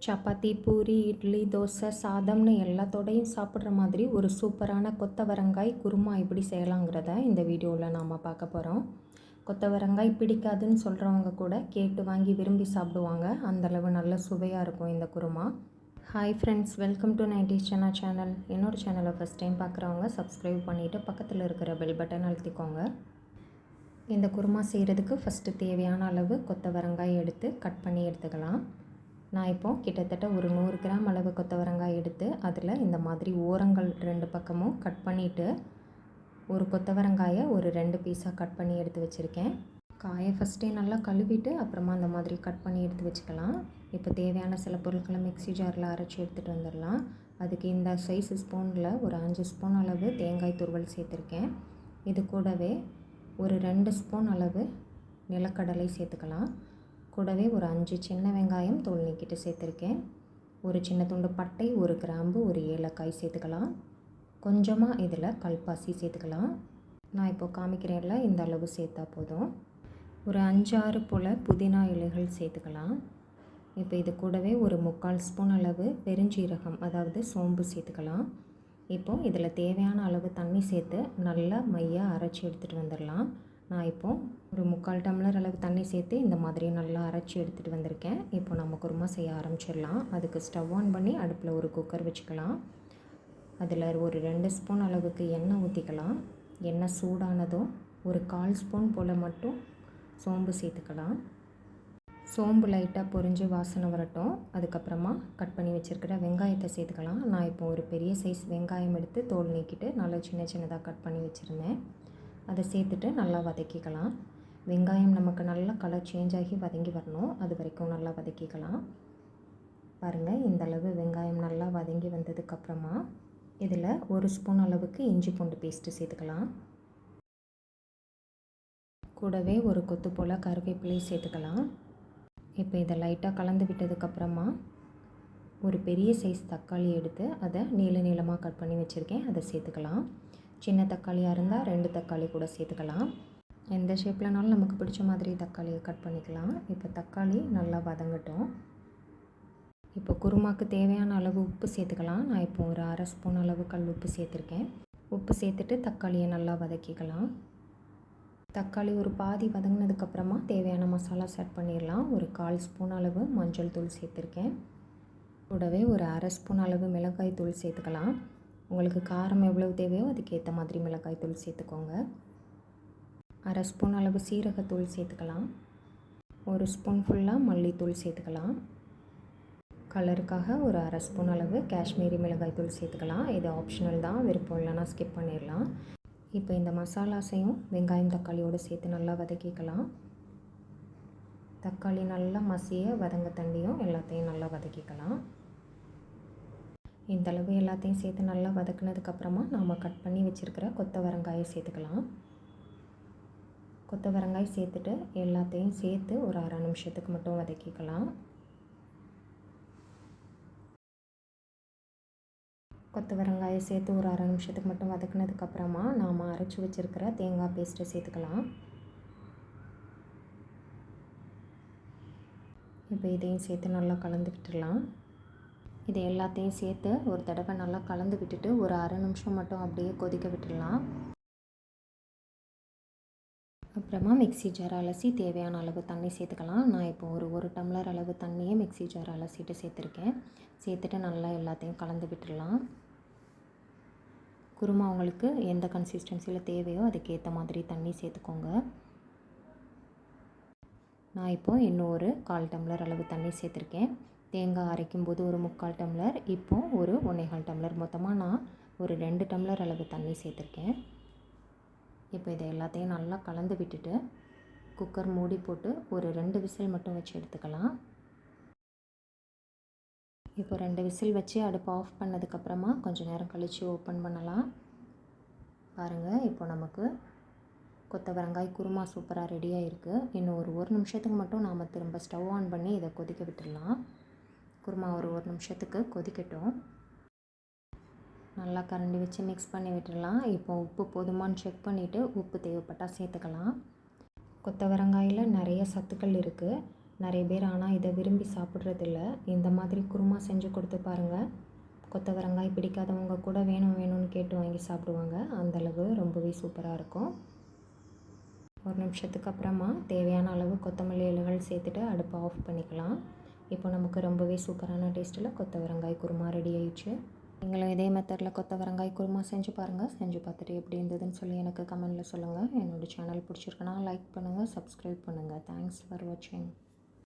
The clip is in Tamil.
சப்பாத்தி, பூரி, இட்லி, தோசை, சாதம்னு எல்லாத்தோடையும் சாப்பிட்ற மாதிரி ஒரு சூப்பரான கொத்தவரங்காய் குருமா எப்படி செய்யலாங்கிறத இந்த வீடியோவில் நாம் பார்க்க போகிறோம். கொத்தவரங்காய் பிடிக்காதுன்னு சொல்கிறவங்க கூட கேட்டு வாங்கி விரும்பி சாப்பிடுவாங்க. அந்தளவு நல்ல சுவையாக இருக்கும் இந்த kurma. Hi friends, welcome to 90s chana channel. என்னோடய சேனலை ஃபஸ்ட் டைம் பார்க்குறவங்க சப்ஸ்கிரைப் பண்ணிவிட்டு பக்கத்தில் இருக்கிற பெல் பட்டன் அழுத்திக்கோங்க. இந்த குருமா செய்கிறதுக்கு ஃபஸ்ட்டு தேவையான அளவு கொத்தவரங்காய் எடுத்து கட் பண்ணி எடுத்துக்கலாம். நான் இப்போது கிட்டத்தட்ட ஒரு 100 கிராம் அளவு கொத்தவரங்காய் எடுத்து அதில் இந்த மாதிரி ஓரங்கள் 2 பக்கமும் கட் பண்ணிவிட்டு ஒரு கொத்தவரங்காயை ஒரு 2 பீஸாக கட் பண்ணி எடுத்து வச்சுருக்கேன். காயை ஃபஸ்ட்டே நல்லா கழுவிட்டு அப்புறமா அந்த மாதிரி கட் பண்ணி எடுத்து வச்சுக்கலாம். இப்போ தேவையான சில பொருட்களை மிக்ஸி ஜாரில் அரைச்சி எடுத்துகிட்டு வந்துடலாம். அதுக்கு இந்த சைஸ் ஸ்பூனில் ஒரு 5 ஸ்பூன் அளவு தேங்காய் துருவல் சேர்த்துருக்கேன். இது கூடவே ஒரு 2 ஸ்பூன் அளவு நிலக்கடலை சேர்த்துக்கலாம். கூடவே ஒரு 5 சின்ன வெங்காயம் தோல் நீக்கிட்டு சேர்த்துருக்கேன். ஒரு சின்ன துண்டு பட்டை, ஒரு கிராம்பு, ஒரு ஏலக்காய் சேர்த்துக்கலாம். கொஞ்சமாக இதில் கல்பாசி சேர்த்துக்கலாம். நான் இப்போ காமிக்கிறேன்ல, இந்த அளவு சேர்த்தா போதும். ஒரு 5-6 போல் புதினா இலைகள் சேர்த்துக்கலாம். இப்போ இது கூடவே ஒரு 3/4 ஸ்பூன் அளவு பெருஞ்சீரகம், அதாவது சோம்பு சேர்த்துக்கலாம். இப்போது இதில் தேவையான அளவு தண்ணி சேர்த்து நல்லா மையாக அரைச்சி எடுத்துகிட்டு வந்துடலாம். நான் இப்போது ஒரு 3/4 டம்ளர் அளவு தண்ணி சேர்த்து இந்த மாதிரி நல்லா அரைச்சி எடுத்துகிட்டு வந்திருக்கேன். இப்போ நம்ம குருமா செய்ய ஆரம்பிச்சிடலாம். அதுக்கு ஸ்டவ் ஆன் பண்ணி அடுப்பில் ஒரு குக்கர் வச்சுக்கலாம். அதில் ஒரு 2 ஸ்பூன் அளவுக்கு எண்ணெய் ஊற்றிக்கலாம். எண்ணெய் சூடானதும் ஒரு 1/4 ஸ்பூன் போல் மட்டும் சோம்பு சேர்த்துக்கலாம். சோம்பு லைட்டாக பொரிஞ்சு வாசனை வரட்டும். அதுக்கப்புறமா கட் பண்ணி வச்சுருக்கிற வெங்காயத்தை சேர்த்துக்கலாம். நான் இப்போ ஒரு பெரிய சைஸ் வெங்காயம் எடுத்து தோல் நீக்கிட்டு நல்லா சின்னதாக கட் பண்ணி வச்சுருந்தேன். அதை சேர்த்துட்டு நல்லா வதக்கிக்கலாம். வெங்காயம் நமக்கு நல்லா கலர் சேஞ்ச் ஆகி வதங்கி வரணும். அது வரைக்கும் நல்லா வதக்கிக்கலாம். பாருங்கள், இந்தளவு வெங்காயம் நல்லா வதங்கி வந்ததுக்கப்புறமா இதில் ஒரு ஸ்பூன் அளவுக்கு இஞ்சி பூண்டு பேஸ்ட்டு சேர்த்துக்கலாம். கூடவே ஒரு கொத்து போல் கருவேப்பிலை சேர்த்துக்கலாம். இப்போ இதை லைட்டாக கலந்து விட்டதுக்கப்புறமா ஒரு பெரிய சைஸ் தக்காளி எடுத்து அதை நீளமாக கட் பண்ணி வச்சுருக்கேன். அதை சேர்த்துக்கலாம். சின்ன தக்காளியாக இருந்தால் 2 தக்காளி கூட சேர்த்துக்கலாம். எந்த ஷேப்லனாலும் நமக்கு பிடிச்ச மாதிரி தக்காளியை கட் பண்ணிக்கலாம். இப்போ தக்காளி நல்லா வதங்கட்டும். இப்போ குருமாக்கு தேவையான அளவு உப்பு சேர்த்துக்கலாம். நான் இப்போ ஒரு 1/2 ஸ்பூன் அளவு கல் உப்பு சேர்த்துருக்கேன். உப்பு சேர்த்துட்டு தக்காளியை நல்லா வதக்கிக்கலாம். தக்காளி ஒரு பாதி வதங்கினதுக்கப்புறமா தேவையான மசாலா ஆட் பண்ணிடலாம். ஒரு 1/4 ஸ்பூன் அளவு மஞ்சள் தூள் சேர்த்துருக்கேன். கூடவே ஒரு 1/2 ஸ்பூன் அளவு மிளகாய் தூள் சேர்த்துக்கலாம். உங்களுக்கு காரம் எவ்வளவு தேவையோ அதுக்கேற்ற மாதிரி மிளகாய் தூள் சேர்த்துக்கோங்க. 1/2 ஸ்பூன் அளவு சீரகத்தூள் சேர்த்துக்கலாம். ஒரு ஸ்பூன் ஃபுல்லாக மல்லித்தூள் சேர்த்துக்கலாம். கலருக்காக ஒரு 1/2 ஸ்பூன் அளவு காஷ்மீரி மிளகாய் தூள் சேர்த்துக்கலாம். இது ஆப்ஷனல் தான், விருப்பம் இல்லைனா ஸ்கிப் பண்ணிடலாம். இப்போ இந்த மசாலாஸையும் வெங்காயம் தக்காளியோடு சேர்த்து நல்லா வதக்கிக்கலாம். தக்காளி நல்லா மசிய வதங்க தண்டியும் எல்லாத்தையும் நல்லா வதக்கிக்கலாம். இந்தளவு எல்லாத்தையும் சேர்த்து நல்லா வதக்குனதுக்கப்புறமா நாம் கட் பண்ணி வச்சுருக்கிற கொத்தவரங்காயை சேர்த்துக்கலாம். கொத்தவரங்காய் சேர்த்துட்டு எல்லாத்தையும் சேர்த்து ஒரு 1/2 நிமிஷத்துக்கு மட்டும் வதக்கிக்கலாம். கொத்தவரங்காயை சேர்த்து ஒரு 1/2 நிமிஷத்துக்கு மட்டும் வதக்குனதுக்கப்புறமா நாம் அரைச்சி வச்சுருக்கிற தேங்காய் பேஸ்ட்டை சேர்த்துக்கலாம். இப்போ இதையும் சேர்த்து நல்லா கலந்து விட்டுடலாம். இது எல்லாத்தையும் சேர்த்து ஒரு தடவை நல்லா கலந்து விட்டுட்டு ஒரு 1/2 நிமிஷம் மட்டும் அப்படியே கொதிக்க விட்டுடலாம். அப்புறமா மிக்ஸி ஜார் அலசி தேவையான அளவு தண்ணி சேர்த்துக்கலாம். நான் இப்போ ஒரு டம்ளர் அளவு தண்ணியை மிக்ஸி ஜார் அலசிட்டு சேர்த்துருக்கேன். சேர்த்துட்டு நல்லா எல்லாத்தையும் கலந்து விட்டுடலாம். குருமா உங்களுக்கு எந்த கன்சிஸ்டன்சியில் தேவையோ அதுக்கேற்ற மாதிரி தண்ணி சேர்த்துக்கோங்க. நான் இப்போது இன்னும் ஒரு 1/4 டம்ளர் அளவு தண்ணி சேர்த்துருக்கேன். தேங்காய் அரைக்கும்போது ஒரு 3/4 டம்ளர், இப்போது ஒரு 1/4 டம்ளர், மொத்தமாக நான் ஒரு 2 டம்ளர் அளவு தண்ணி சேர்த்துருக்கேன். இப்போ இதை எல்லாத்தையும் நல்லா கலந்து விட்டுட்டு குக்கர் மூடி போட்டு ஒரு 2 விசில் மட்டும் வச்சு எடுத்துக்கலாம். இப்போ 2 விசில் வச்சு அடுப்பு ஆஃப் பண்ணதுக்கப்புறமா கொஞ்சம் நேரம் கழித்து ஓப்பன் பண்ணலாம். பாருங்கள், இப்போ நமக்கு கொத்தவரங்காய் குருமா சூப்பராக ரெடியாக இருக்குது. இன்னும் ஒரு நிமிஷத்துக்கு மட்டும் நாம் திரும்ப ஸ்டவ் ஆன் பண்ணி இதை கொதிக்க விட்டுடலாம். குருமா ஒரு நிமிஷத்துக்கு கொதிக்கட்டும். நல்லா கரண்டி வச்சு மிக்ஸ் பண்ணி விட்டுடலாம். இப்போ உப்பு போதுமான்னு செக் பண்ணிவிட்டு உப்பு தேவைப்பட்டால் சேர்த்துக்கலாம். கொத்தவரங்காயில் நிறைய சத்துக்கள் இருக்குது. நிறைய பேர் ஆனால் இதை விரும்பி சாப்பிட்றதில்ல. இந்த மாதிரி குருமா செஞ்சு கொடுத்து பாருங்கள். கொத்தவரங்காய் பிடிக்காதவங்க கூட வேணும்னு கேட்டு வாங்கி சாப்பிடுவாங்க. அந்தளவு ரொம்பவே சூப்பராக இருக்கும். ஒரு நிமிஷத்துக்கு அப்புறமா தேவையான அளவு கொத்தமல்லி இலைகள் சேர்த்துட்டு அடுப்பை ஆஃப் பண்ணிக்கலாம். இப்போ நமக்கு ரொம்பவே சூப்பரான டேஸ்ட்டில் கொத்தவரங்காய் குருமா ரெடி ஆயிடுச்சு. நீங்களும் இதே மெத்தடில் கொத்தவரங்காய் குருமா செஞ்சு பாருங்கள். செஞ்சு பார்த்துட்டு எப்படி இருந்ததுன்னு சொல்லி எனக்கு கமெண்ட்டில் சொல்லுங்கள். என்னோடய சேனல் பிடிச்சிருக்குன்னா லைக் பண்ணுங்கள், சப்ஸ்கிரைப் பண்ணுங்கள். தேங்க்ஸ் ஃபார் வாட்சிங்.